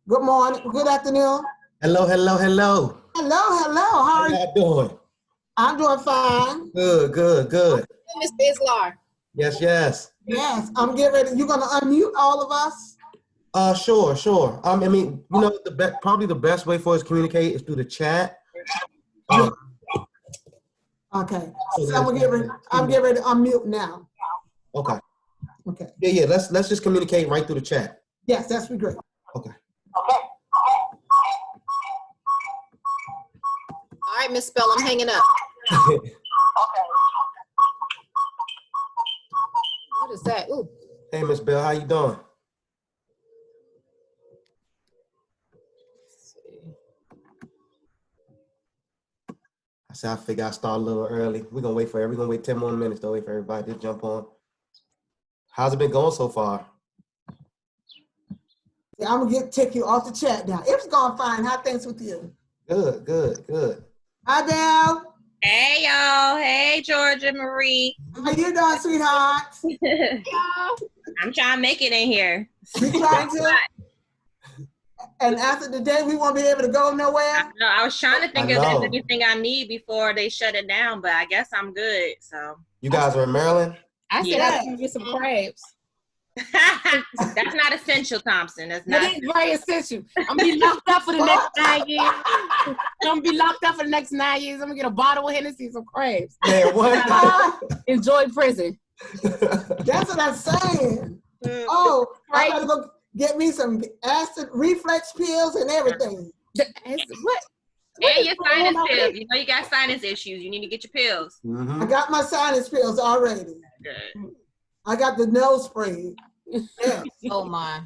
Good morning. Good afternoon. Hello, hello, hello. Hello, hello. How How are you? y'all doing? I'm doing fine. Good, good, good. Miss Bislar. Yes, yes. Yes, I'm getting ready. You gonna unmute all of us? Sure, sure. Probably the best way for us to communicate is through the chat. Um, Okay. so So I'm getting ready to unmute now. Okay. Okay. Yeah. Let's just communicate right through the chat. Yes, that's great. Okay. All right, Miss Spell, I'm hanging up. What is that? Ooh. Hey, Miss Bell, how you doing? I figure I start a little early. We're gonna wait 10 more minutes to wait for everybody to jump on. How's it been going so far? Yeah, I'm gonna take you off the chat now. It's going fine. How things with you? Good, good, good. Hi, Belle. Hey, y'all. Hey, Georgia Marie. How you doing, sweetheart? I'm trying to make it in here. We trying to. And after the day, we won't be able to go nowhere. No, I was trying to think if there's anything I need before they shut it down, but I guess I'm good. So you guys are in Maryland? I said I was gonna get some crabs. That's not essential, Thompson. That's not. That is very essential. I'm gonna be locked up for the next 9 years. I'm gonna be locked up for the next 9 years. I'm gonna get a bottle of Hennessy, some crabs. Man, what? Enjoy prison. That's what I'm saying. Oh, I gotta go get me some acid reflex pills and everything. What? And your sinus pills. You know you got sinus issues. You need to get your pills. Mm-hmm. I got my sinus pills already. Good. I got the nose spray. Yes. Oh my.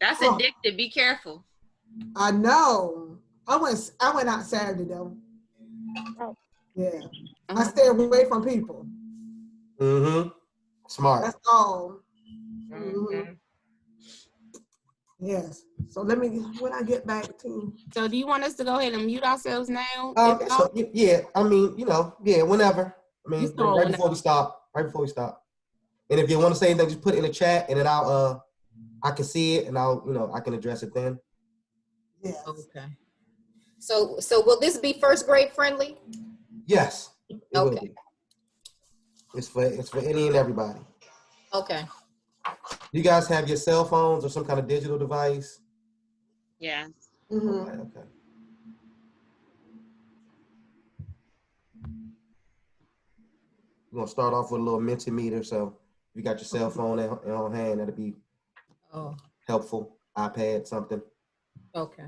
That's addictive. Be careful. I know. I went out Saturday though. Oh. Yeah. I stay away from people. Mm-hmm. Smart. That's all. Mm-hmm. Yes. So when I get back to. So do you want us to go ahead and mute ourselves now? Yeah, I mean, whenever. I mean, right before we stop. And if you want to say anything, just put it in the chat, and then I can see it, and I can address it then. Yes. Okay. So will this be first grade friendly? Yes. It Okay. will be. It's for any and everybody. Okay. You guys have your cell phones or some kind of digital device? Yes. Mm-hmm. Okay. We're gonna start off with a little Mentimeter. So if you got your cell phone on hand, that'll be helpful. iPad, something. Okay.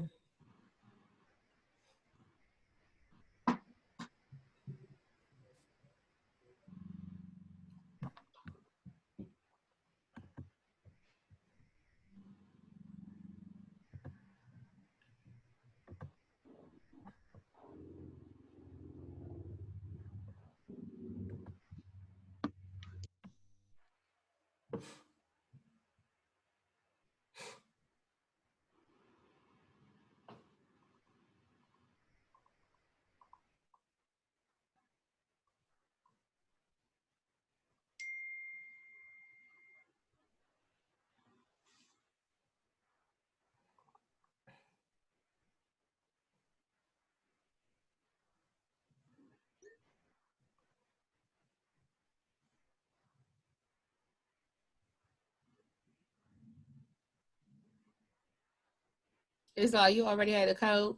So you already had a code?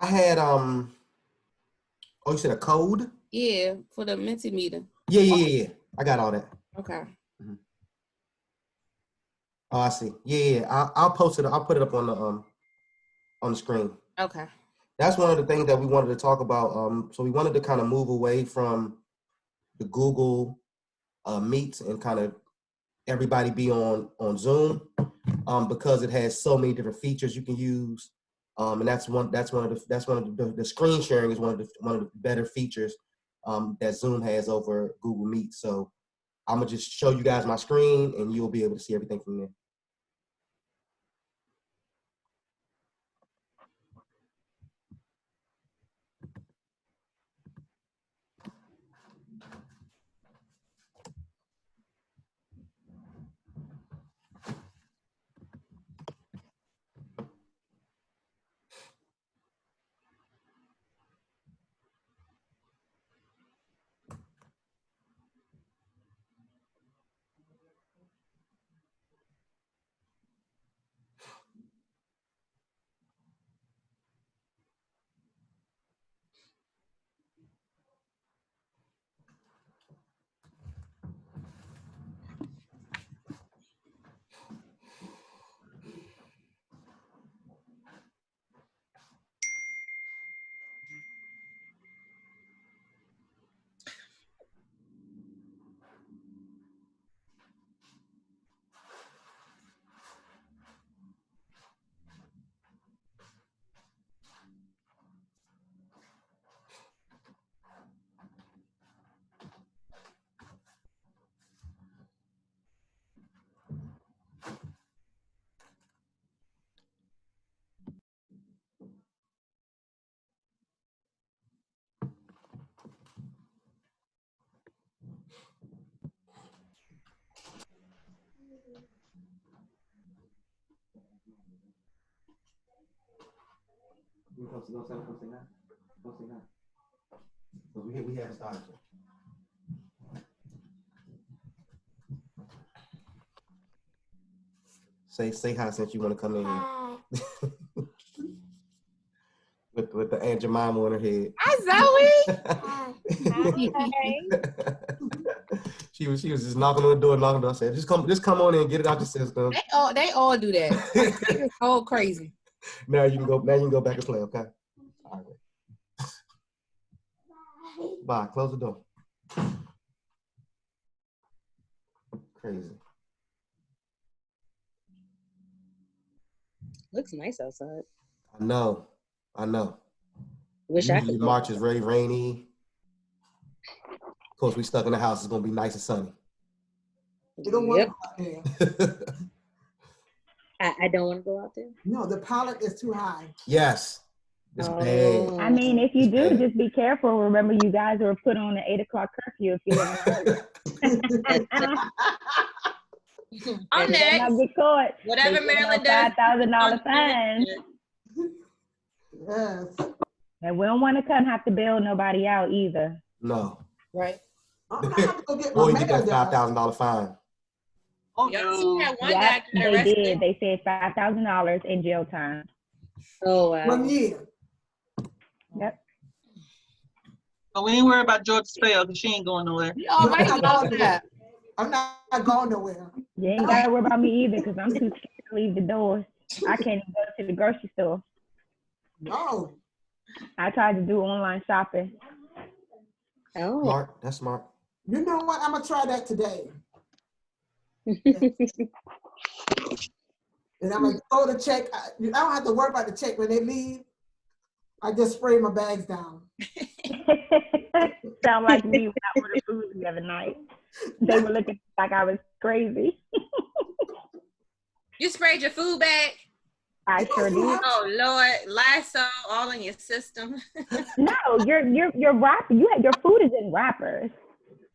I had Oh, you said a code? Yeah, for the Mentimeter. Yeah. I got all that. Okay. Mm-hmm. Oh, I see. Yeah. I'll post it. I'll put it up on the screen. Okay. That's one of the things that we wanted to talk about. So we wanted to kind of move away from the Google Meets and kind of everybody be on Zoom because it has so many different features you can use. And that's one of the screen sharing is one of the better features that Zoom has over Google Meet. So I'm gonna just show you guys my screen and you'll be able to see everything from there. Come say hi. Come say hi. Because we haven't started yet. Say hi since you want to come in here. with the Aunt Jemima on her head. Hi, Zoe. She was just knocking on the door. I said, just come on in and get it out your system. They all do that. It's all crazy. Now you can go back and play, okay? All right. Bye. Close the door. Crazy. Looks nice outside. I know. Wish I Usually could. March is very rainy. Of course, we stuck in the house. It's gonna be nice and sunny. You don't want to go out there. I don't want to go out there. No, the pollen is too high. Yes. It's bad. I mean, if you do, just be careful. Remember, you guys were put on an 8 o'clock curfew if you live in I'm next. not get caught. Whatever Maryland does. $5,000 fine. Yes. And we don't want to come have to bail nobody out either. No. Right. I'm gonna have to go get Or my you get that mail done. $5,000 fine. Oh, y'all seen that one guy Yep, got they arrested? did. They said $5,000 in jail time. Oh wow. 1 year. Yep. But we ain't worried about Georgia Spell because she ain't going nowhere. You already know that. I'm not going nowhere. You ain't got to worry about me either because I'm too scared to leave the door. I can't even go to the grocery store. No. I tried to do online shopping. Oh. Smart. That's smart. You know what? I'm gonna try that today. And I'm gonna go to check. I don't have to worry about the check when they leave. I just spray my bags down. Sound like me when I ordered food the other night. They were looking like I was crazy. You sprayed your food bag? I sure did. Oh Lord, Lysol all in your system. No, your wrapper. Your food is in wrappers.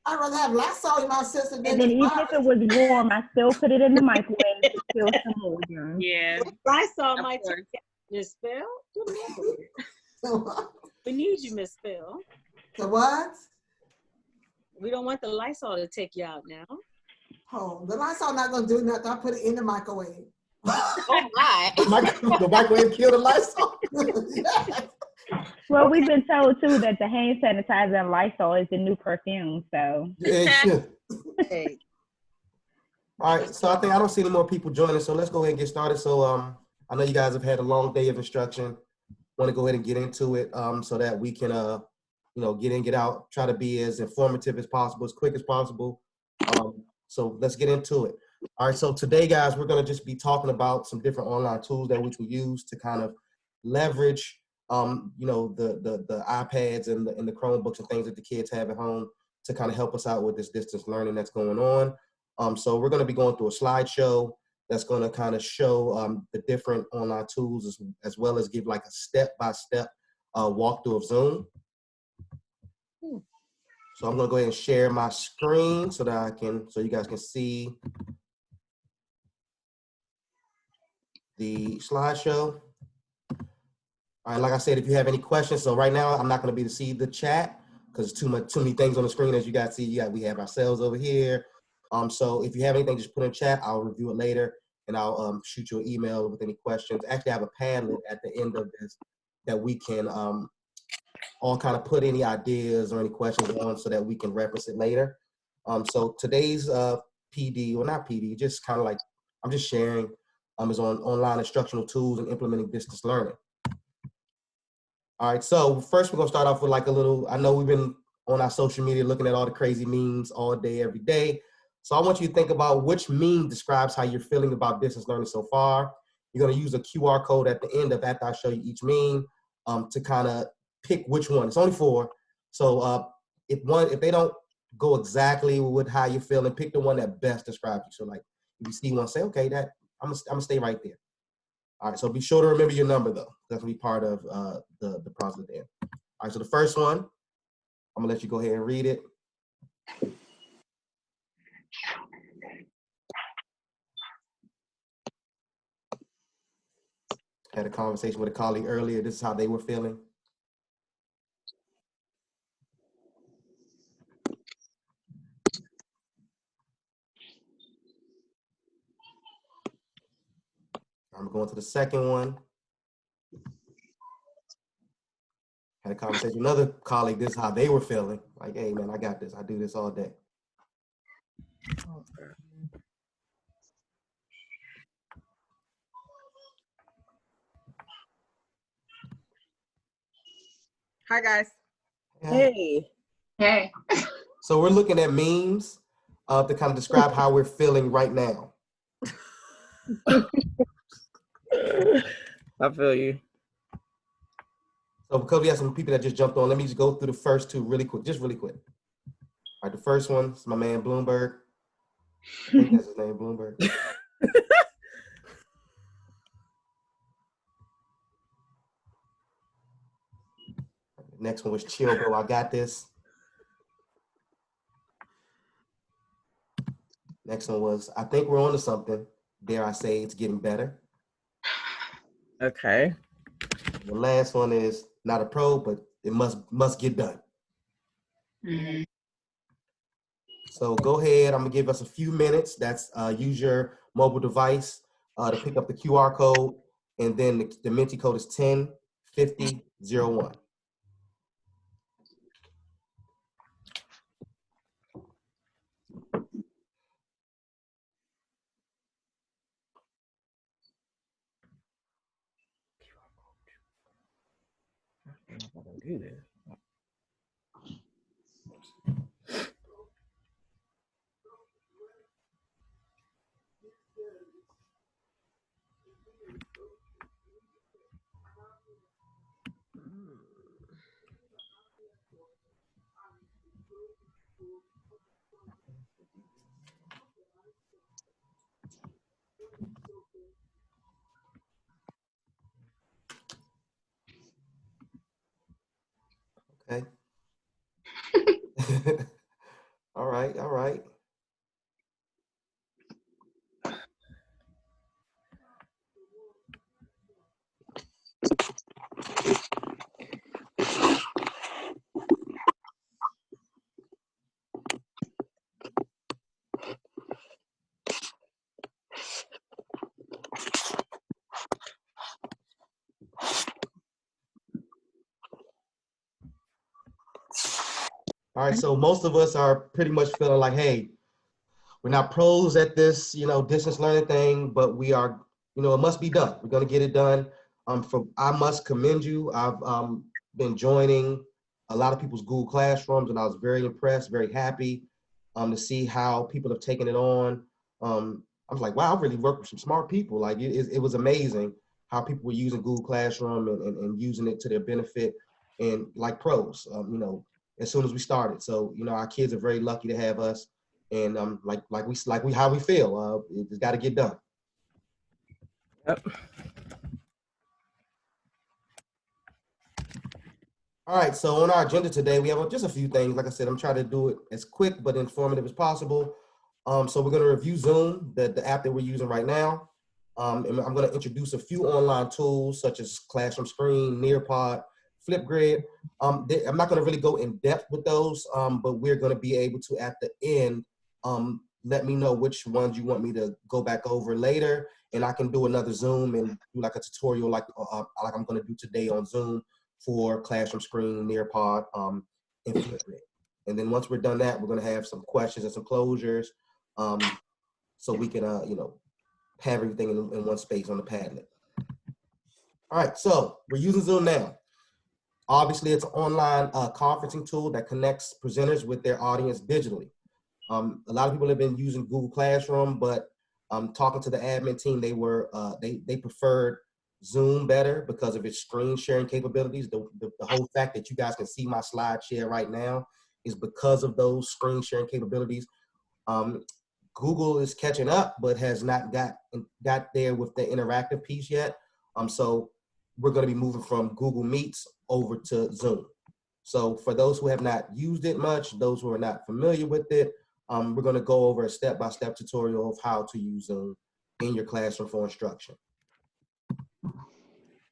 I'd rather have Lysol in my system than And then the even if virus. it was warm, I still put it in the microwave to kill some more germs. Yeah. Lysol Of might course. Miss Phil. We need you, Miss Phil. So what? We don't want the Lysol to take you out now. Oh, the Lysol not gonna do nothing. I put it in the microwave. Oh my. The microwave killed the Lysol. Yes. Well, we've been told too that the hand sanitizer and Lysol is the new perfume. So Yeah, sure. Hey, All right, so I think I don't see any more people joining, so let's go ahead and get started. So I know you guys have had a long day of instruction. Want to go ahead and get into it so that we can get in, get out, try to be as informative as possible, as quick as possible. So let's get into it. All right, so today, guys, we're going to just be talking about some different online tools that we can use to kind of leverage the iPads and the Chromebooks and things that the kids have at home to kind of help us out with this distance learning that's going on. So we're going to be going through a slideshow that's going to kind of show the different online tools as well as give like a step-by-step walkthrough of Zoom. So I'm going to go ahead and share my screen so you guys can see the slideshow. All right, like I said, if you have any questions, so right now I'm not going to be able to see the chat because too many things on the screen. As you guys see, we have ourselves over here. So if you have anything, just put in chat. I'll review it later, and I'll shoot you an email with any questions. Actually, I have a Padlet at the end of this that we can all kind of put any ideas or any questions on so that we can reference it later. So today's PD, well not PD, just kind of like I'm just sharing is on online instructional tools and implementing distance learning. All right, so first we're gonna start off with like a little, I know we've been on our social media looking at all the crazy memes all day, every day. So I want you to think about which meme describes how you're feeling about distance learning so far. You're gonna use a QR code at the end of after I show you each meme to kind of pick which one. It's only 4. So if they don't go exactly with how you're feeling, pick the one that best describes you. So like if you see one, say, okay, that I'm gonna stay right there. All right, so be sure to remember your number though. That's gonna be part of the process there. All right, so the first one, I'm gonna let you go ahead and read it. Had a conversation with a colleague earlier. This is how they were feeling. I'm going to the second one. Had a conversation with another colleague. This is how they were feeling. Like, hey, man, I got this. I do this all day. Hi, guys. Hey. Hey. So we're looking at memes to kind of describe how we're feeling right now. I feel you. So because we have some people that just jumped on, let me just go through the first two really quick, just really quick. All right, the first one is my man Bloomberg. I think that's his name, Bloomberg. Next one was Chill Bro, I got this. Next one was, I think we're on to something. Dare I say it's getting better. Okay. The last one is not a pro, but it must get done. Mm-hmm. So go ahead, I'm gonna give us a few minutes. That's use your mobile device to pick up the QR code, and then the Menti code is 105001. Do this. Okay. All right, all right. All right, so most of us are pretty much feeling like, hey, we're not pros at this, distance learning thing, but we are, it must be done. We're gonna get it done. I must commend you. I've been joining a lot of people's Google Classrooms, and I was very impressed, very happy to see how people have taken it on. I was like, wow, I really worked with some smart people. Like it was amazing how people were using Google Classroom and using it to their benefit and like pros, as soon as we started. So, our kids are very lucky to have us. And like how we feel. It's got to get done. Yep. All right. So on our agenda today, we have just a few things. Like I said, I'm trying to do it as quick but informative as possible. So we're going to review Zoom, the app that we're using right now. And I'm going to introduce a few online tools such as Classroom Screen, Nearpod, Flipgrid. I'm not going to really go in depth with those, but we're going to be able to at the end let me know which ones you want me to go back over later, and I can do another Zoom and do like a tutorial like I'm going to do today on Zoom for Classroom Screen, Nearpod, and Flipgrid. And then once we're done that, we're going to have some questions and some closures, so we can have everything in one space on the Padlet. All right, so we're using Zoom now. Obviously, it's an online conferencing tool that connects presenters with their audience digitally. A lot of people have been using Google Classroom, but talking to the admin team, they preferred Zoom better because of its screen sharing capabilities. The whole fact that you guys can see my slide share right now is because of those screen sharing capabilities. Google is catching up, but has not got there with the interactive piece yet. So we're going to be moving from Google Meets over to Zoom. So for those who have not used it much, those who are not familiar with it, we're going to go over a step-by-step tutorial of how to use Zoom in your classroom for instruction.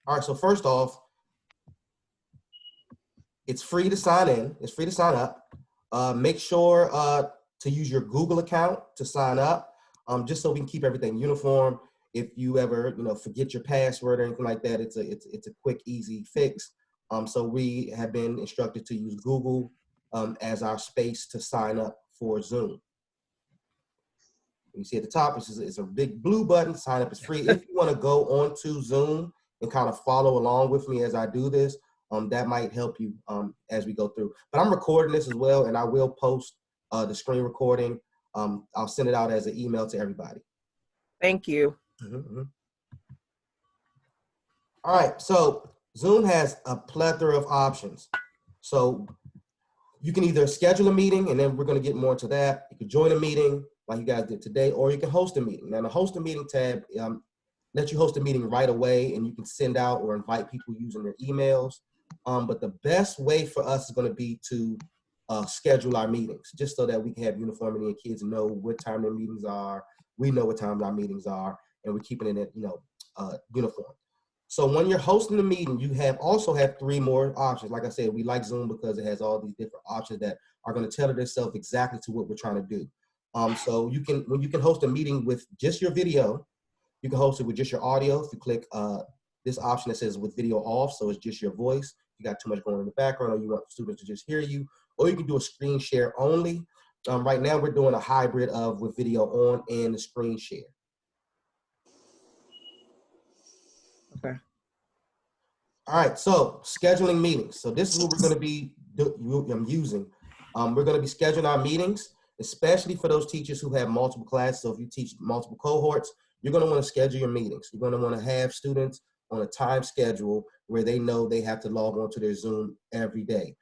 All right, so first off, it's free to sign in. It's free to sign up. Make sure to use your Google account to sign up, just so we can keep everything uniform. If you ever, forget your password or anything like that, it's a quick, easy fix. So we have been instructed to use Google as our space to sign up for Zoom. You see at the top, it's a big blue button. Sign up is free. If you want to go onto Zoom and kind of follow along with me as I do this, that might help you as we go through. But I'm recording this as well, and I will post the screen recording. I'll send it out as an email to everybody. Thank you. All right, so Zoom has a plethora of options. So you can either schedule a meeting, and then we're going to get more into that. You can join a meeting like you guys did today, or you can host a meeting. Now, the host a meeting tab lets you host a meeting right away, and you can send out or invite people using their emails. But the best way for us is going to be to schedule our meetings, just so that we can have uniformity and kids know what time their meetings are. We know what time our meetings are, and we're keeping it, uniform. So when you're hosting the meeting, you also have 3 more options. Like I said, we like Zoom because it has all these different options that are going to tailor itself exactly to what we're trying to do. So when you can host a meeting with just your video, you can host it with just your audio. If you click this option that says with video off, so it's just your voice. You got too much going in the background, or you want students to just hear you, or you can do a screen share only. Right now, we're doing a hybrid of with video on and the screen share. Okay. All right, so scheduling meetings. So this is what we're going to be using. We're going to be scheduling our meetings, especially for those teachers who have multiple classes. So if you teach multiple cohorts, you're going to want to schedule your meetings. You're going to want to have students on a time schedule where they know they have to log on to their Zoom every day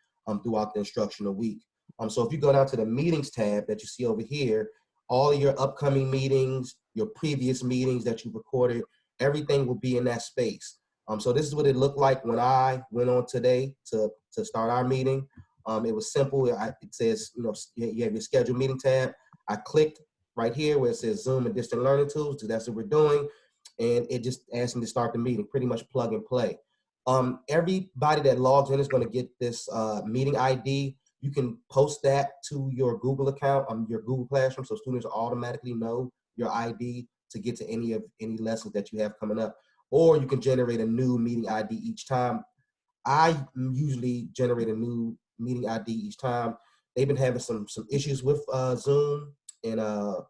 throughout the instructional week. So if you go down to the meetings tab that you see over here, all your upcoming meetings, your previous meetings that you recorded, everything will be in that space. So this is what it looked like when I went on today to start our meeting. It was simple. It says, you have your schedule meeting tab. I clicked right here where it says Zoom and distant learning tools. So that's what we're doing. And it just asked me to start the meeting, pretty much plug and play. Everybody that logs in is going to get this meeting ID. You can post that to your Google account, your Google Classroom, so students automatically know your ID to get to any lessons that you have coming up. Or you can generate a new meeting ID each time. I usually generate a new meeting ID each time. They've been having some issues with Zoom and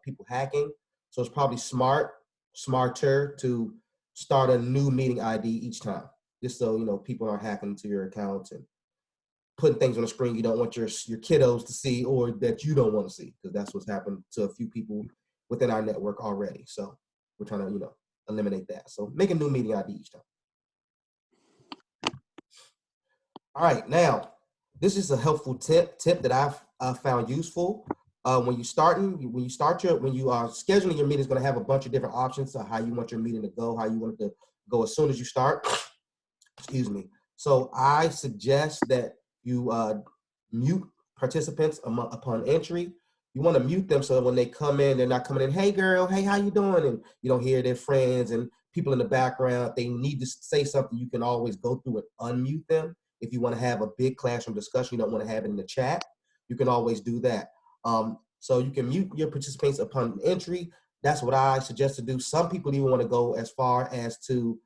people hacking. So it's probably smarter to start a new meeting ID each time, just so people aren't hacking into your accounts and putting things on the screen you don't want your kiddos to see, or that you don't want to see, because that's what's happened to a few people within our network already. So we're trying to eliminate that. So make a new meeting ID each time. All right, now this is a helpful tip that I've found useful. When you are scheduling your meeting, it's going to have a bunch of different options to how you want your meeting to go, how you want it to go as soon as you start. Excuse me. So I suggest that you mute participants upon entry. You want to mute them so that when they come in, they're not coming in, hey girl, hey, how you doing? And you don't hear their friends and people in the background. They need to say something. You can always go through and unmute them. If you want to have a big classroom discussion, you don't want to have it in the chat, you can always do that. So you can mute your participants upon entry. That's what I suggest to do. Some people even want to go as far as to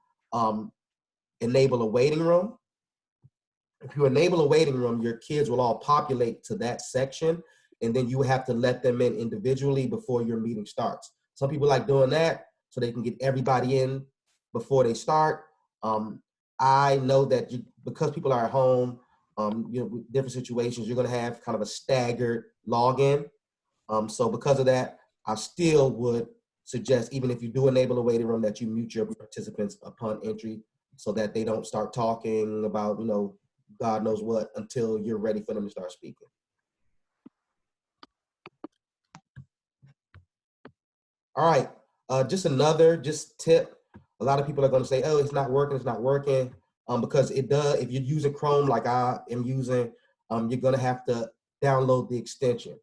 enable a waiting room. If you enable a waiting room, your kids will all populate to that section, and then you have to let them in individually before your meeting starts. Some people like doing that so they can get everybody in before they start. I know that because people are at home, with different situations, you're going to have kind of a staggered login. So because of that, I still would suggest, even if you do enable a waiting room, that you mute your participants upon entry so that they don't start talking about, God knows what until you're ready for them to start speaking. All right, just another tip. A lot of people are going to say, oh, it's not working, because it does. If you're using Chrome like I am using, you're going to have to download the extension.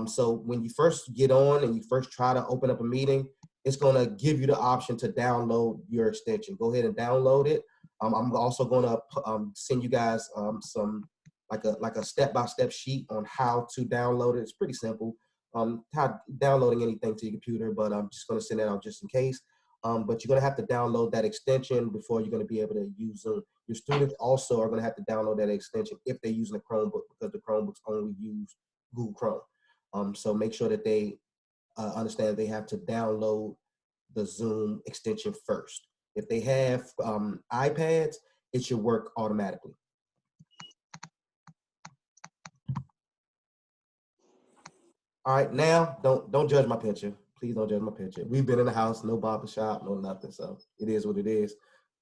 So when you first get on and you first try to open up a meeting, it's going to give you the option to download your extension. Go ahead and download it. I'm also going to send you guys some like a step-by-step sheet on how to download it. It's pretty simple. How downloading anything to your computer, but I'm just going to send that out just in case. But you're going to have to download that extension before you're going to be able to use Zoom. Your students also are going to have to download that extension if they're using a Chromebook, because the Chromebooks only use Google Chrome. So make sure that they understand they have to download the Zoom extension first. If they have iPads, it should work automatically. All right, now don't judge my picture. Please don't judge my picture. We've been in the house, no barber shop, no nothing, so it is what it is.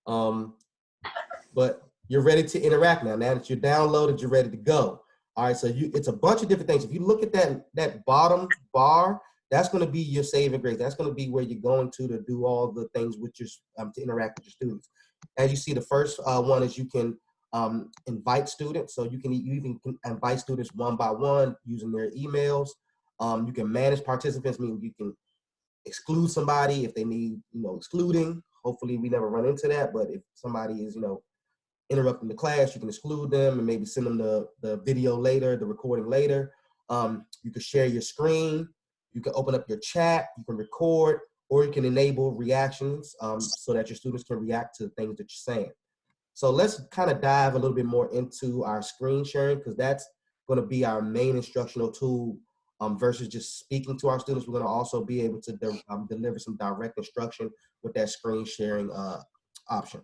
But you're ready to interact now. Now that you're downloaded, you're ready to go. All right, so it's a bunch of different things. If you look at that bottom bar, that's going to be your saving grace. That's going to be where you're going to do all the things with your to interact with your students. As you see, the first one is you can invite students. So you even invite students one by one using their emails. You can manage participants, meaning you can exclude somebody if they need, excluding. Hopefully we never run into that, but if somebody is, interrupting the class, you can exclude them and maybe send them the video later, the recording later. You can share your screen. You can open up your chat. You can record, or you can enable reactions so that your students can react to the things that you're saying. So let's kind of dive a little bit more into our screen sharing, because that's going to be our main instructional tool versus just speaking to our students. We're going to also be able to deliver some direct instruction with that screen sharing option.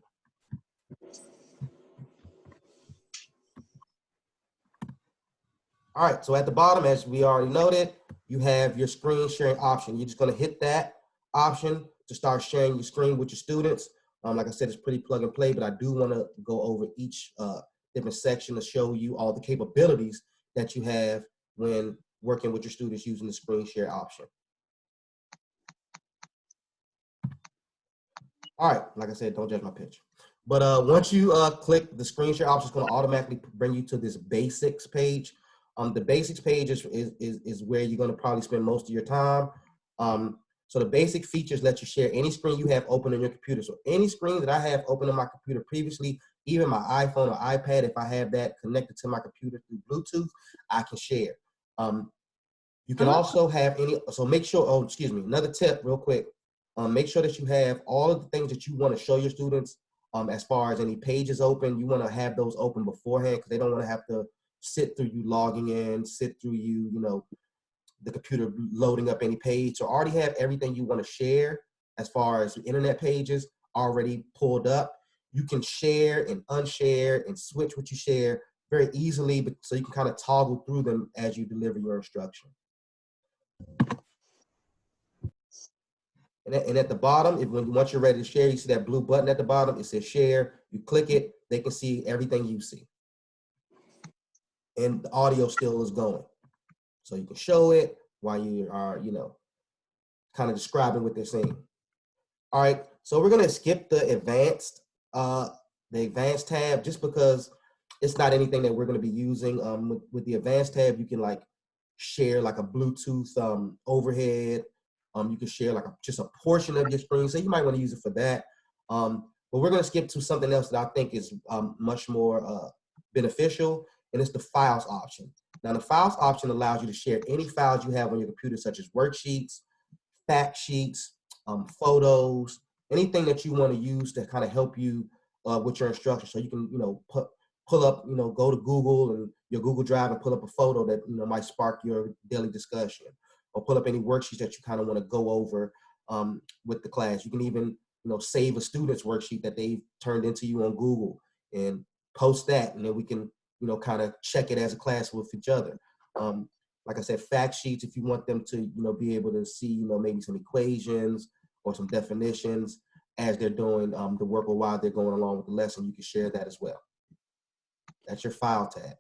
All right, so at the bottom, as we already noted, you have your screen sharing option. You're just going to hit that option to start sharing your screen with your students. Like I said, it's pretty plug and play, but I do want to go over each different section to show you all the capabilities that you have when working with your students using the screen share option. All right, like I said, don't judge my picture. But once you click the screen share option, it's going to automatically bring you to this basics page. The basics page is where you're going to probably spend most of your time. So the basic features let you share any screen you have open on your computer. So any screen that I have open on my computer previously, even my iPhone or iPad, if I have that connected to my computer through Bluetooth, I can share. You can also have so make sure, another tip real quick. Make sure that you have all of the things that you want to show your students as far as any pages open. You want to have those open beforehand, because they don't want to have to sit through you logging in, sit through you, the computer loading up any page. So already have everything you want to share as far as internet pages already pulled up. You can share and unshare and switch what you share very easily, so you can kind of toggle through them as you deliver your instruction. And at the bottom, once you're ready to share, you see that blue button at the bottom. It says share. You click it, they can see everything you see. And the audio still is going. So you can show it while you are, kind of describing what they're saying. All right, so we're gonna skip the advanced tab, just because it's not anything that we're gonna be using. With the advanced tab, you can share like a Bluetooth overhead. You can share just a portion of your screen, so you might want to use it for that. But we're going to skip to something else that I think is much more beneficial, and it's the files option. Now, the files option allows you to share any files you have on your computer, such as worksheets, fact sheets, photos, anything that you want to use to kind of help you with your instruction. So you can, pull up, go to Google and your Google Drive and pull up a photo that, might spark your daily discussion, or pull up any worksheets that you kind of want to go over with the class. You can even, save a student's worksheet that they've turned into you on Google and post that, and then we can, kind of check it as a class with each other. Like I said, fact sheets, if you want them to, be able to see, maybe some equations or some definitions as they're doing the work, or while they're going along with the lesson, you can share that as well. That's your file tab.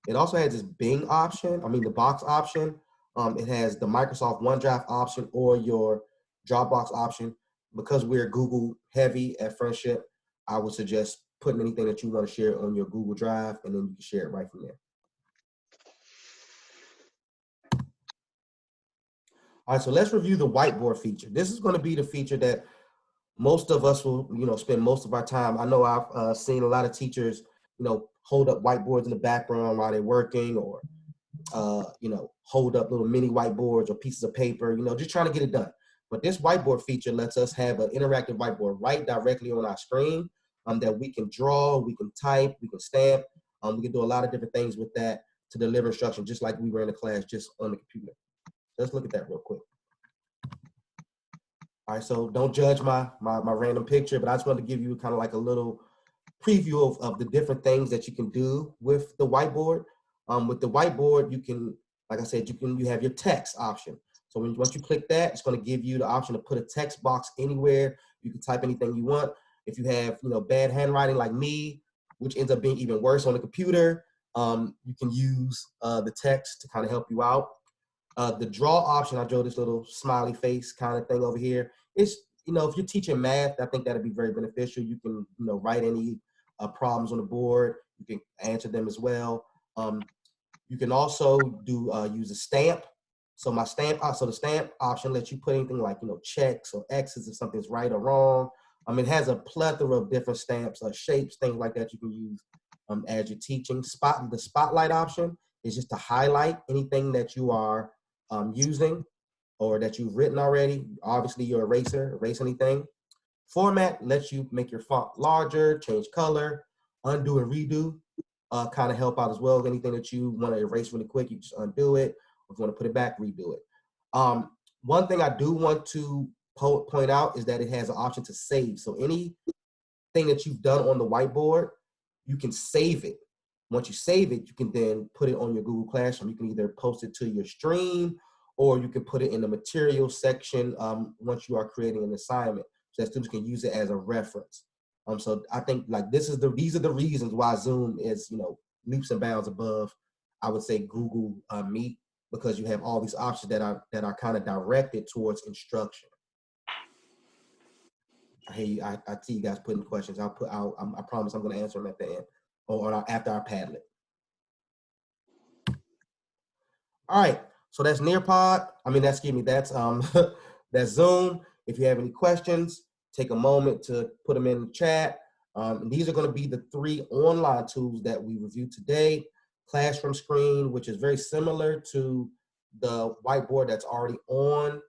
It also has this the box option. It has the Microsoft OneDrive option or your Dropbox option. Because we're Google heavy at Friendship, I would suggest putting anything that you want to share on your Google Drive, and then you can share it right from there. All right, so let's review the whiteboard feature. This is going to be the feature that most of us will, spend most of our time. I know I've seen a lot of teachers, hold up whiteboards in the background while they're working, or, hold up little mini whiteboards or pieces of paper, just trying to get it done. But this whiteboard feature lets us have an interactive whiteboard right directly on our screen that we can draw, we can type, we can stamp. We can do a lot of different things with that to deliver instruction, just like we were in the class, just on the computer. Let's look at that real quick. All right, so don't judge my random picture, but I just wanted to give you kind of like a little preview of the different things that you can do with the whiteboard. With the whiteboard, you can, like I said, you have your text option. So once you click that, it's going to give you the option to put a text box anywhere. You can type anything you want. If you have, bad handwriting like me, which ends up being even worse on the computer, you can use the text to kind of help you out. The draw option, I drew this little smiley face kind of thing over here. It's, if you're teaching math, I think that'd be very beneficial. You can, write any problems on the board. You can answer them as well. You can also do use a stamp. So the stamp option lets you put anything like, checks or X's if something's right or wrong. It has a plethora of different stamps, shapes, things like that you can use as you're teaching. The spotlight option is just to highlight anything that you are using or that you've written already. Obviously, your eraser, erase anything. Format lets you make your font larger, change color, undo and redo, kind of help out as well. Anything that you want to erase really quick, you just undo it. If you want to put it back, redo it. One thing I do want to point out is that it has an option to save. So anything that you've done on the whiteboard, you can save it. Once you save it, you can then put it on your Google Classroom. You can either post it to your stream, or you can put it in the materials section once you are creating an assignment, so that students can use it as a reference. So I think like these are the reasons why Zoom is, leaps and bounds above, I would say, Google Meet, because you have all these options that are kind of directed towards instruction. I hear you. I see you guys putting questions. I promise I'm going to answer them at the end or after our Padlet. All right. So that's Nearpod. That's that's Zoom. If you have any questions, take a moment to put them in the chat. These are going to be the 3 online tools that we reviewed today. Classroom Screen, which is very similar to the whiteboard that's already on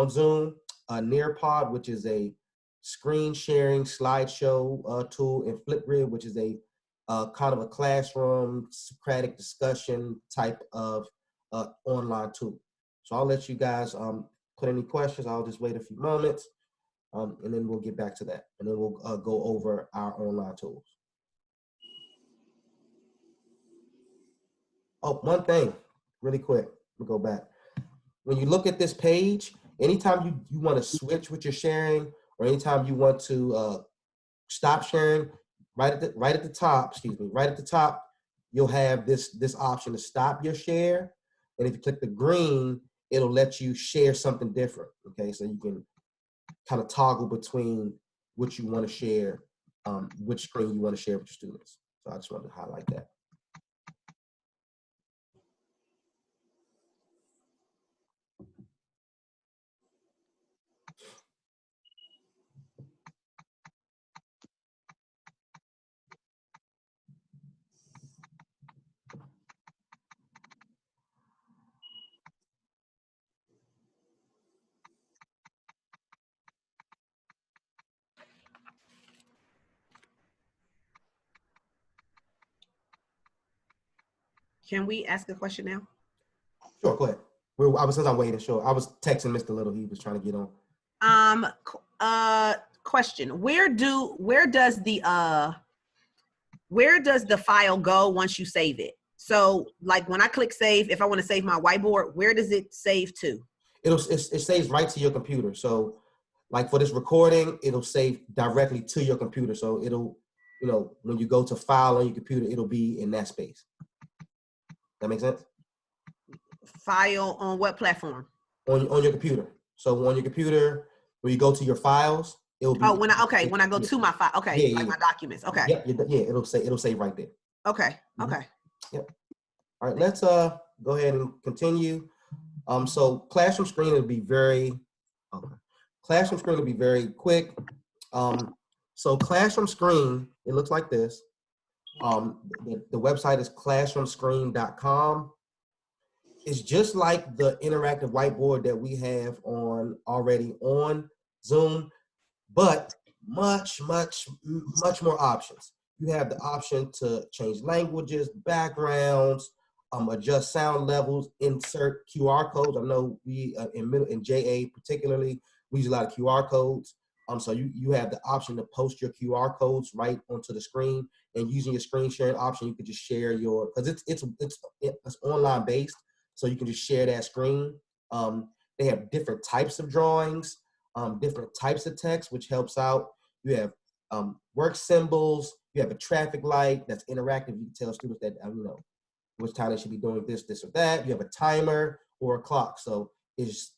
Zoom. Nearpod, which is a screen sharing slideshow tool, and Flipgrid, which is a kind of a classroom Socratic discussion type of online tool. So I'll let you guys put any questions. I'll just wait a few moments, and then we'll get back to that, and then we'll go over our online tools. Oh, one thing, really quick, we'll go back. When you look at this page, anytime you want to switch what you're sharing, or anytime you want to stop sharing, right at the top, you'll have this option to stop your share. And if you click the green, it'll let you share something different. Okay, so you can kind of toggle between what you want to share, which screen you want to share with your students. So I just wanted to highlight that. Can we ask a question now? Sure, go ahead. Since I'm waiting, sure. I was texting Mr. Little. He was trying to get on. Question. Where does the file go once you save it? So like when I click save, if I want to save my whiteboard, where does it save to? It saves right to your computer. So like for this recording, it'll save directly to your computer. So it'll, when you go to file on your computer, it'll be in that space. That makes sense? File on what platform? On your computer. So on your computer, when you go to your files, it'll be. Oh, when I go to my file. Okay, yeah, my documents. Okay. Yeah, it'll say right there. Okay. Okay. Yep. All right, let's go ahead and continue. So classroom screen will be Classroom screen will be very quick. So classroom screen, it looks like this. The website is classroomscreen.com. It's just like the interactive whiteboard that we have already on Zoom, but much more options. You have the option to change languages, backgrounds, adjust sound levels, insert QR codes. I know we in JA particularly, we use a lot of QR codes. So you have the option to post your QR codes right onto the screen, and using your screen sharing option, you could just share your, because it's online based, so you can just share that screen. They have different types of drawings, different types of text, which helps out. You have work symbols. You have a traffic light that's interactive. You can tell students that which time they should be doing this or that. You have a timer or a clock. So it's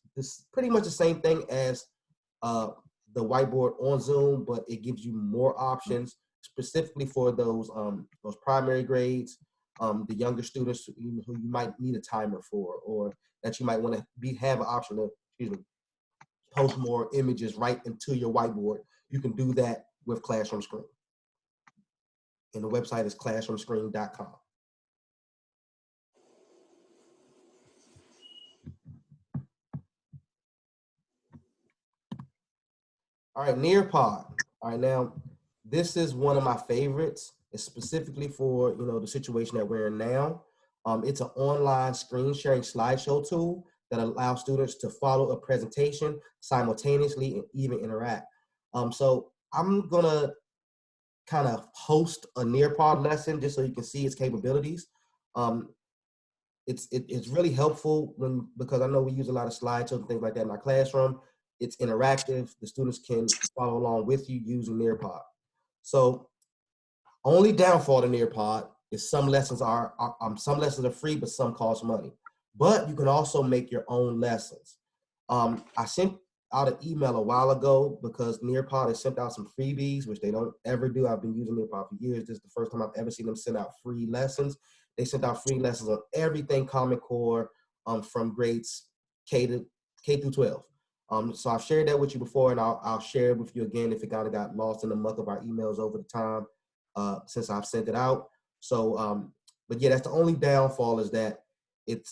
pretty much the same thing as the whiteboard on Zoom, but it gives you more options specifically for those primary grades, the younger students who you might need a timer for, or that you might want to have an option to post more images right into your whiteboard. You can do that with Classroom Screen. And the website is classroomscreen.com. All right, Nearpod. All right, now this is one of my favorites. It's specifically for the situation that we're in now. It's an online screen sharing slideshow tool that allows students to follow a presentation simultaneously and even interact. So I'm gonna kind of host a Nearpod lesson just so you can see its capabilities. It's really helpful because I know we use a lot of slideshows and things like that in our classroom. It's interactive. The students can follow along with you using Nearpod. So only downfall to Nearpod is some lessons are free, but some cost money. But you can also make your own lessons. I sent out an email a while ago because Nearpod has sent out some freebies, which they don't ever do. I've been using Nearpod for years. This is the first time I've ever seen them send out free lessons. They sent out free lessons on everything Common Core from grades K through 12. So I've shared that with you before, and I'll share it with you again if it kind of got lost in the muck of our emails over the time since I've sent it out. So, but yeah, that's the only downfall is that you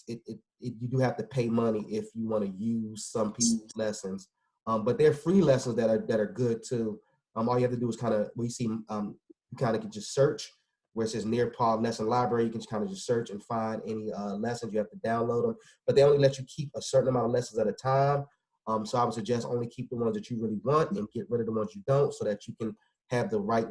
do have to pay money if you want to use some people's lessons. But they're free lessons that are good too. All you have to do is you kind of can just search where it says Nearpod lesson library. You can kind of just search and find any lessons. You have to download them, but they only let you keep a certain amount of lessons at a time. So I would suggest only keep the ones that you really want and get rid of the ones you don't, so that you can have the right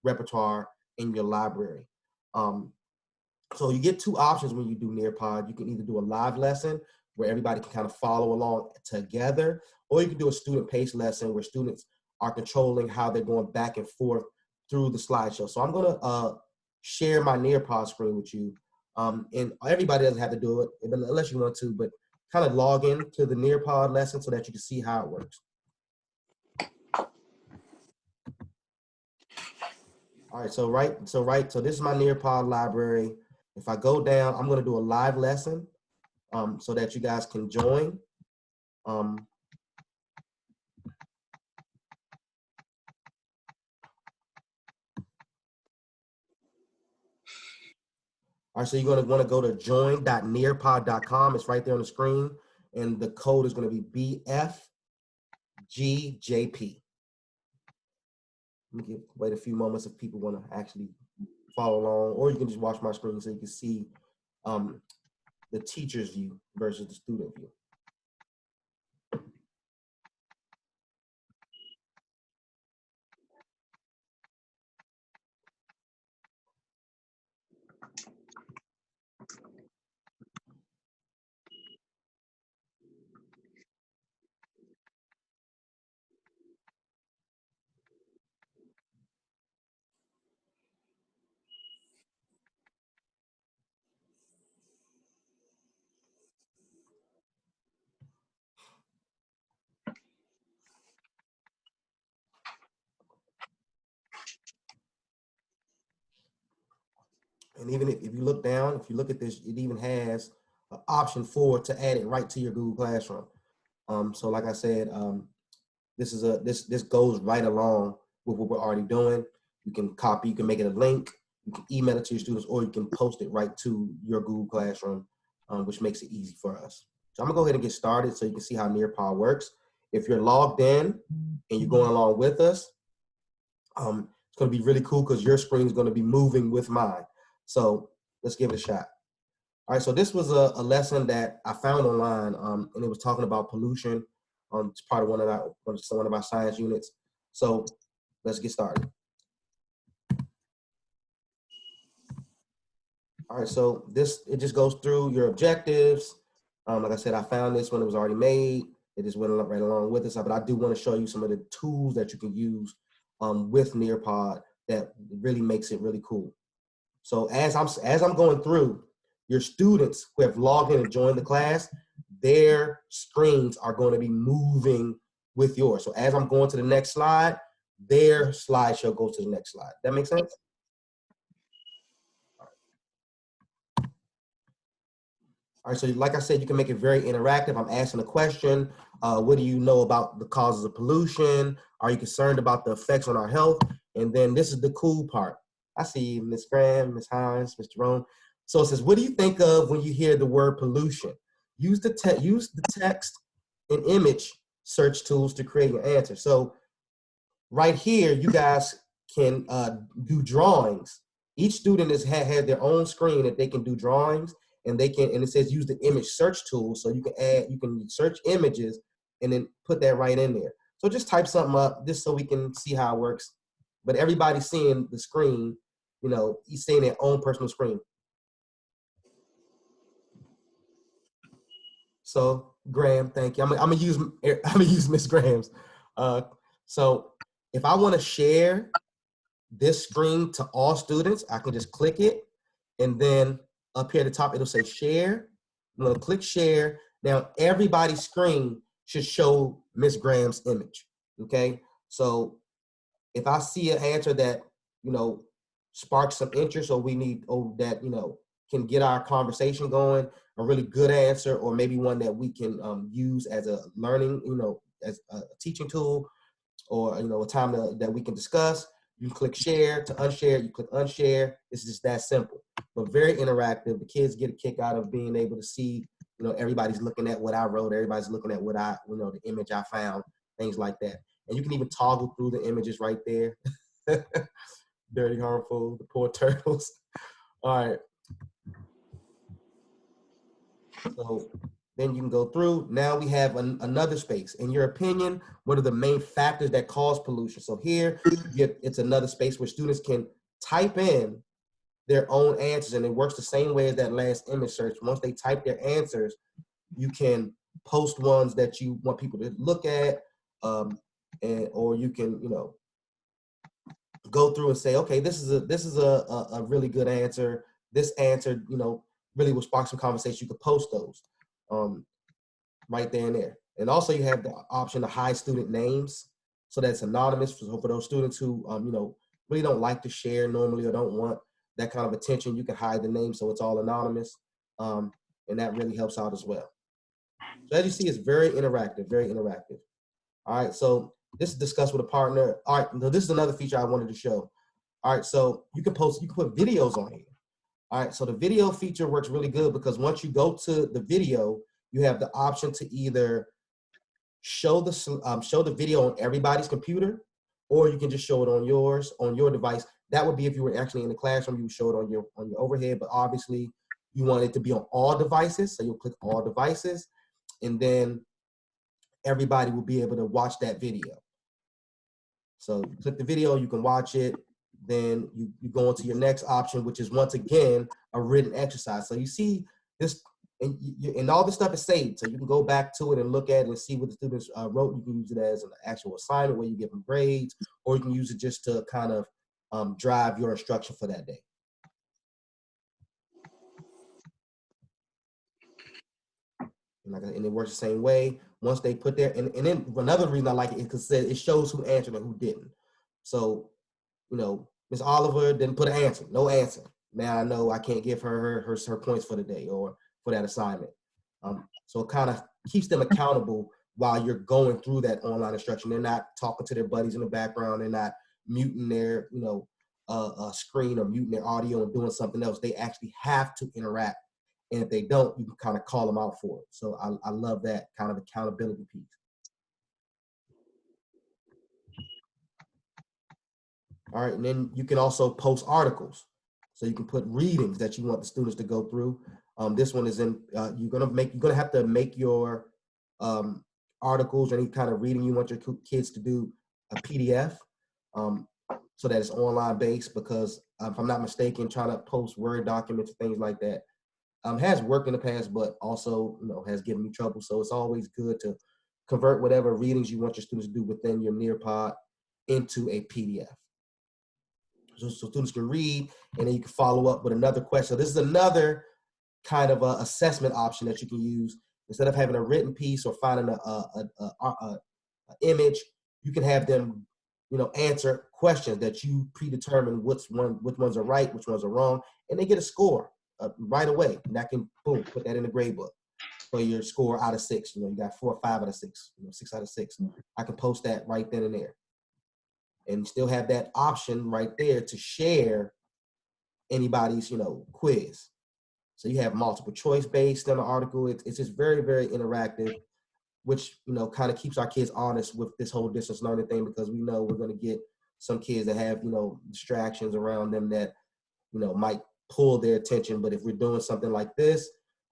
repertoire in your library. So you get two options when you do Nearpod. You can either do a live lesson where everybody can kind of follow along together, or you can do a student-paced lesson where students are controlling how they're going back and forth through the slideshow. So I'm gonna share my Nearpod screen with you. And everybody doesn't have to do it unless you want to, but kind of log in to the Nearpod lesson so that you can see how it works. All right, so this is my Nearpod library. If I go down, I'm gonna do a live lesson so that you guys can join. All right, so you're gonna wanna go to join.nearpod.com. It's right there on the screen, and the code is gonna be BFGJP. Let me wait a few moments if people wanna actually follow along, or you can just watch my screen so you can see the teacher's view versus the student view. And even if you look down, if you look at this, it even has an option to add it right to your Google Classroom. So like I said, this goes right along with what we're already doing. You can copy, you can make it a link, you can email it to your students, or you can post it right to your Google Classroom, which makes it easy for us. So I'm gonna go ahead and get started so you can see how Nearpod works. If you're logged in and you're going along with us, it's gonna be really cool because your screen is gonna be moving with mine. So let's give it a shot. All right, so this was a lesson that I found online, and it was talking about pollution. It's part of one of our science units. So let's get started. All right, so it just goes through your objectives. Like I said, I found this when it was already made. It just went right along with it. But I do want to show you some of the tools that you can use with Nearpod that really makes it really cool. So as I'm going through, your students who have logged in and joined the class, their screens are going to be moving with yours. So as I'm going to the next slide, their slideshow goes to the next slide. That makes sense? All right, so like I said, you can make it very interactive. I'm asking a question. What do you know about the causes of pollution? Are you concerned about the effects on our health? And then this is the cool part. I see Ms. Graham, Ms. Hines, Mr. Jerome. So it says, what do you think of when you hear the word pollution? Use the text and image search tools to create your answer. So right here, you guys can do drawings. Each student has had their own screen that they can do drawings, and it says use the image search tool, so you can search images and then put that right in there. So just type something up just so we can see how it works. But everybody's seeing the screen, he's seeing their own personal screen. So Graham, thank you. I'm gonna use Miss Graham's. So if I want to share this screen to all students, I can just click it, and then up here at the top it'll say share. I'm gonna click share. Now everybody's screen should show Miss Graham's image. Okay, so if I see an answer that sparks some interest, or that can get our conversation going, a really good answer, or maybe one that we can use as a learning, as a teaching tool, or a time that we can discuss, you click share. To unshare, you click unshare. It's just that simple, but very interactive. The kids get a kick out of being able to see, everybody's looking at what I wrote, everybody's looking at what the image I found, things like that. And you can even toggle through the images right there. Dirty, harmful, the poor turtles. All right. So then you can go through. Now we have another space. In your opinion, what are the main factors that cause pollution? So here, it's another space where students can type in their own answers, and it works the same way as that last image search. Once they type their answers, you can post ones that you want people to look at, or you can, go through and say, okay, this is a really good answer. This answer, really will spark some conversation. You could post those right there and there. And also you have the option to hide student names, so that's anonymous for those students who really don't like to share normally, or don't want that kind of attention. You can hide the name so it's all anonymous, and that really helps out as well. So as you see, it's very interactive, very interactive. All right, so this is discuss with a partner. All right, now this is another feature I wanted to show. All right, so you can put videos on here. All right, so the video feature works really good because once you go to the video, you have the option to either show the video on everybody's computer, or you can just show it on your device. That would be if you were actually in the classroom, you would show it on your overhead, but obviously you want it to be on all devices, so you'll click all devices, and then everybody will be able to watch that video. So you click the video, you can watch it, then you go into your next option, which is once again a written exercise. So you see this, and all this stuff is saved, so you can go back to it and look at it and see what the students wrote. You can use it as an actual assignment where you give them grades, or you can use it just to kind of drive your instruction for that day. And it works the same way. Once they put there, and then another reason I like it is because it shows who answered and who didn't. So, Miss Oliver didn't put an answer, no answer. Now I know I can't give her points for the day or for that assignment. So it kind of keeps them accountable while you're going through that online instruction. They're not talking to their buddies in the background. They're not muting their, screen or muting their audio and doing something else. They actually have to interact. And if they don't, you can kind of call them out for it. So I love that kind of accountability piece. All right, and then you can also post articles. So you can put readings that you want the students to go through. This one is in, you're gonna have to make your articles or any kind of reading you want your kids to do a PDF, so that it's online based, because if I'm not mistaken, trying to post Word documents and things like that has worked in the past, but also, has given me trouble. So it's always good to convert whatever readings you want your students to do within your Nearpod into a PDF. So students can read, and then you can follow up with another question. So this is another kind of assessment option that you can use. Instead of having a written piece or finding a image, you can have them, answer questions that you predetermine which ones are right, which ones are wrong, and they get a score right away. And I can, boom, put that in the grade book. So your score out of 6, you got 4 or 5 out of 6, 6 out of 6. I can post that right then and there. And still have that option right there to share anybody's, quiz. So you have multiple choice based on the article. It's just very, very interactive, which, kind of keeps our kids honest with this whole distance learning thing, because we know we're going to get some kids that have, distractions around them that, might pull their attention. But if we're doing something like this,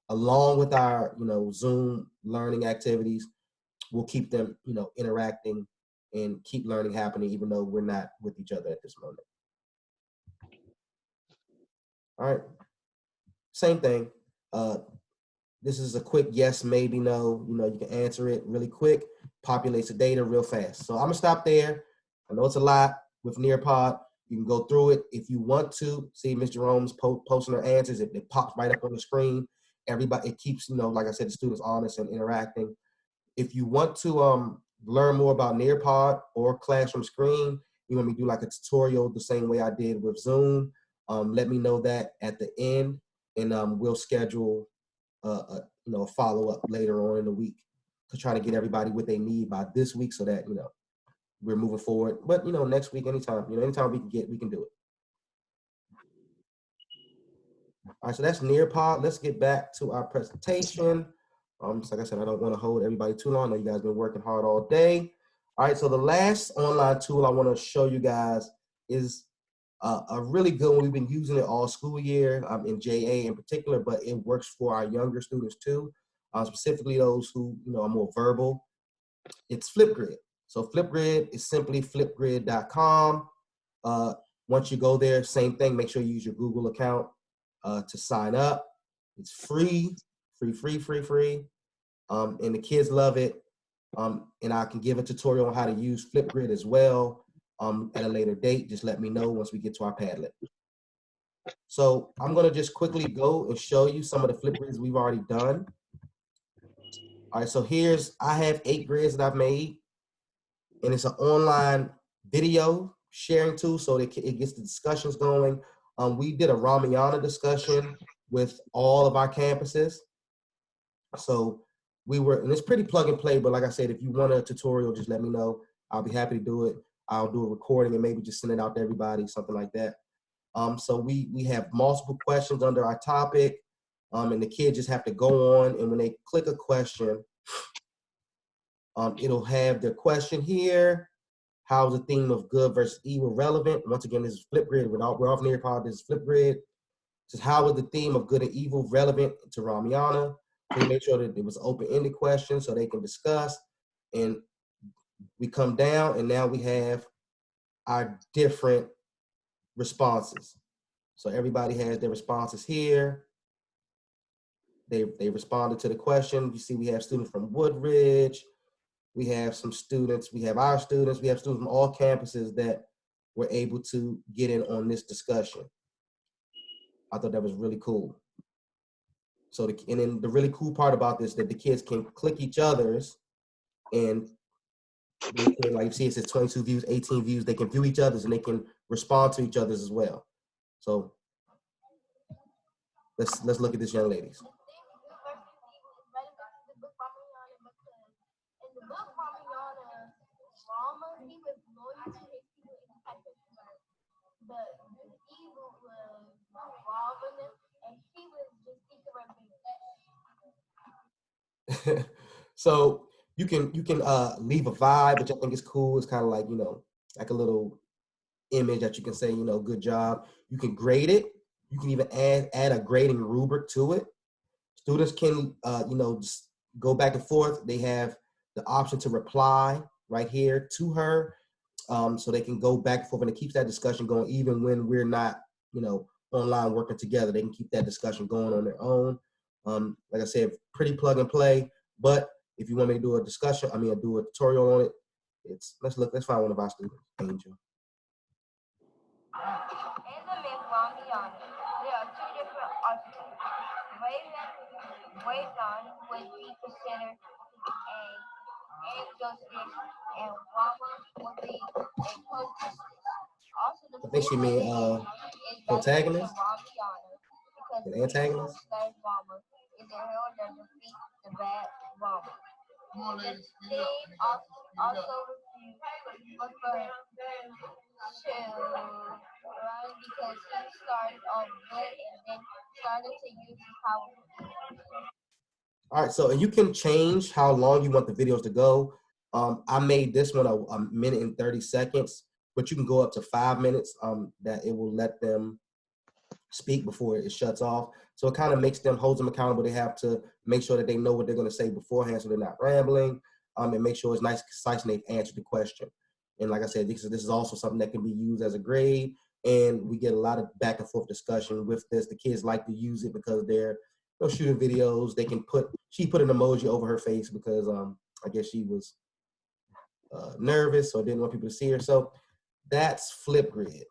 along with our, Zoom learning activities, we'll keep them, interacting and keep learning happening, even though we're not with each other at this moment. All right, same thing. This is a quick yes, maybe, no. You can answer it really quick, populates the data real fast. So I'm gonna stop there. I know it's a lot with Nearpod. You can go through it if you want to. See Ms. Jerome's posting her answers. It pops right up on the screen. Everybody, it keeps, like I said, the students honest and interacting. If you want to learn more about Nearpod or Classroom Screen, you want me to do like a tutorial the same way I did with Zoom, let me know that at the end, and we'll schedule a follow-up later on in the week to try to get everybody what they need by this week, so that we're moving forward. But next week, anytime we can do it. All right, so that's Nearpod. Let's get back to our presentation. Just like I said, I don't want to hold everybody too long. I know you guys been working hard all day. All right, so the last online tool I want to show you guys is a really good one. We've been using it all school year, in JA in particular, but it works for our younger students too, specifically those who are more verbal. It's Flipgrid. So Flipgrid is simply flipgrid.com. Once you go there, same thing. Make sure you use your Google account to sign up. It's free. And the kids love it. And I can give a tutorial on how to use Flipgrid as well at a later date. Just let me know once we get to our Padlet. So I'm gonna just quickly go and show you some of the Flipgrids we've already done. All right, so I have 8 grids that I've made, and it's an online video sharing tool, so it gets the discussions going. We did a Ramayana discussion with all of our campuses. So and it's pretty plug and play, but like I said, if you want a tutorial, just let me know. I'll be happy to do it. I'll do a recording and maybe just send it out to everybody, something like that. So we have multiple questions under our topic, and the kids just have to go on, and when they click a question, it'll have their question here. How is the theme of good versus evil relevant? Once again, this is Flipgrid. We're off Nearpod. This is Flipgrid. It says, how is the theme of good and evil relevant to Ramayana? So we make sure that it was an open-ended question so they can discuss. And we come down, and now we have our different responses. So everybody has their responses here. They responded to the question. You see we have students from Woodridge. We have some students, we have our students, we have students from all campuses that were able to get in on this discussion. I thought that was really cool. So, and then the really cool part about this, that the kids can click each other's, and they can, like you see, it says 22 views, 18 views, they can view each other's, and they can respond to each other's as well. So let's look at this, young ladies. So you can leave a vibe, which I think is cool. It's kind of like, like a little image that you can say, good job. You can grade it. You can even add a grading rubric to it. Students can, just go back and forth. They have the option to reply right here to her. So they can go back and forth, and it keeps that discussion going even when we're not, online working together. They can keep that discussion going on their own. Like I said, pretty plug and play. But if you want me to do a discussion, do a tutorial on it, let's find one of our students, Angel. In the myth Rambiana, there are two different archetypes. Raven would be considered a antagonist, and Rama would be a protagonist. Also, the I think she mean protagonist. Because an antagonist. Rama is a hero that defeats the bad Rama. The theme also referred to Ryan because he started off good and then started to use his power. All right, so you can change how long you want the videos to go. I made this one a minute and 30 seconds, but you can go up to 5 minutes. That it will let them speak before it shuts off. So it kind of holds them accountable. They have to make sure that they know what they're going to say beforehand, so they're not rambling. And make sure it's nice, concise, and they've answered the question. And like I said, this is also something that can be used as a grade. And we get a lot of back and forth discussion with this. The kids like to use it because they're shooting videos. She put an emoji over her face because I guess she was nervous or didn't want people to see her. So that's Flipgrid.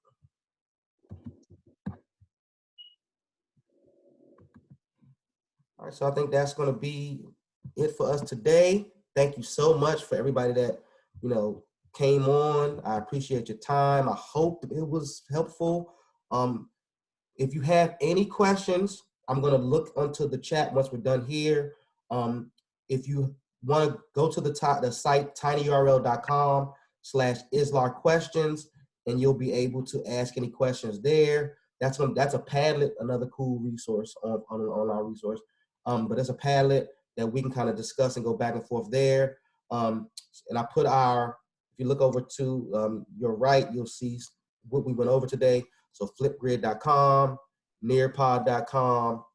All right, so I think that's going to be it for us today. Thank you so much for everybody that, came on. I appreciate your time. I hope it was helpful. If you have any questions, I'm going to look onto the chat once we're done here. If you want to go to the site, tinyurl.com/Islar questions, and you'll be able to ask any questions there. That's a Padlet, another cool resource on our resource. But it's a Padlet that we can kind of discuss and go back and forth there. And I put if you look over to your right, you'll see what we went over today. So flipgrid.com, nearpod.com,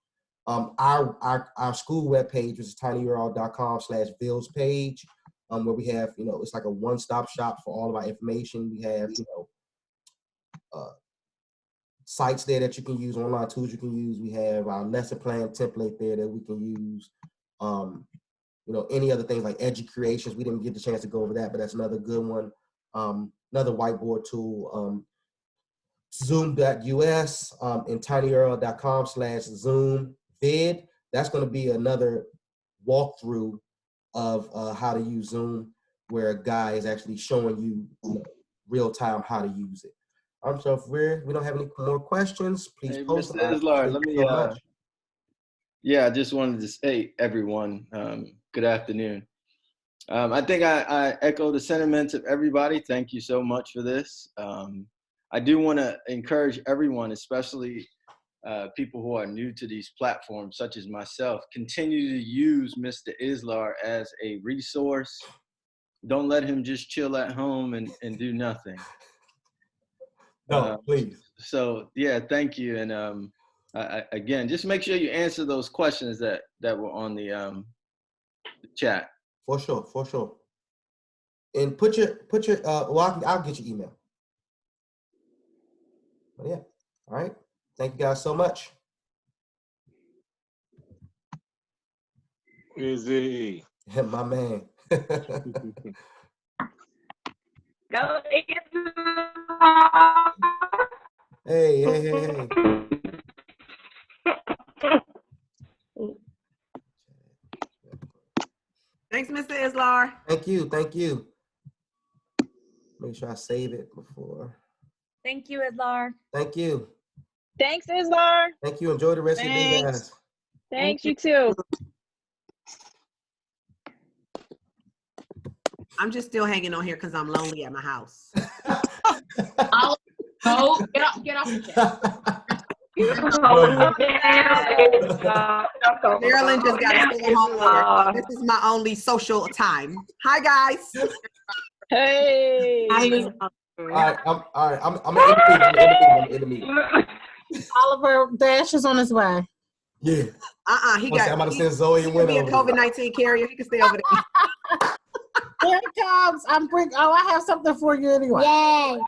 our school webpage, which is tinyurl.com/Bills page, where we have, it's like a one-stop shop for all of our information. We have, sites there that you can use, online tools you can use. We have our lesson plan template there that we can use. Any other things like Edu-Creations. We didn't get the chance to go over that, but that's another good one. Another whiteboard tool, zoom.us, and tinyurl.com/zoom-vid. That's going to be another walkthrough of how to use Zoom, where a guy is actually showing you, real time how to use it. So if we don't have any more questions, please post them. Mr. Islar, let me, I just wanted to say, everyone, good afternoon. I think I echo the sentiments of everybody. Thank you so much for this. I do want to encourage everyone, especially people who are new to these platforms, such as myself, continue to use Mr. Islar as a resource. Don't let him just chill at home and do nothing. No, please. So yeah, thank you. And again, just make sure you answer those questions that were on the chat. For sure. And put your I'll get your email. But yeah, all right. Thank you guys so much. Easy. My man. Go Hey. Thanks, Mr. Islar. Thank you. Make sure I save it before. Thank you, Islar. Thank you. Thanks, Islar. Thank you. Enjoy the rest of your day, guys. Thanks, you too. I'm just still hanging on here because I'm lonely at my house. Get off the chat. Marilyn just got to stay home later. This is my only social time. Hi, guys. Hey. All right, I'm in the meeting. Oliver Dash is on his way. Yeah. He I'm about to send Zoe and He'll be a Will over there. COVID-19 carrier. He can stay over there. Here it comes. I have something for you anyway. Yay.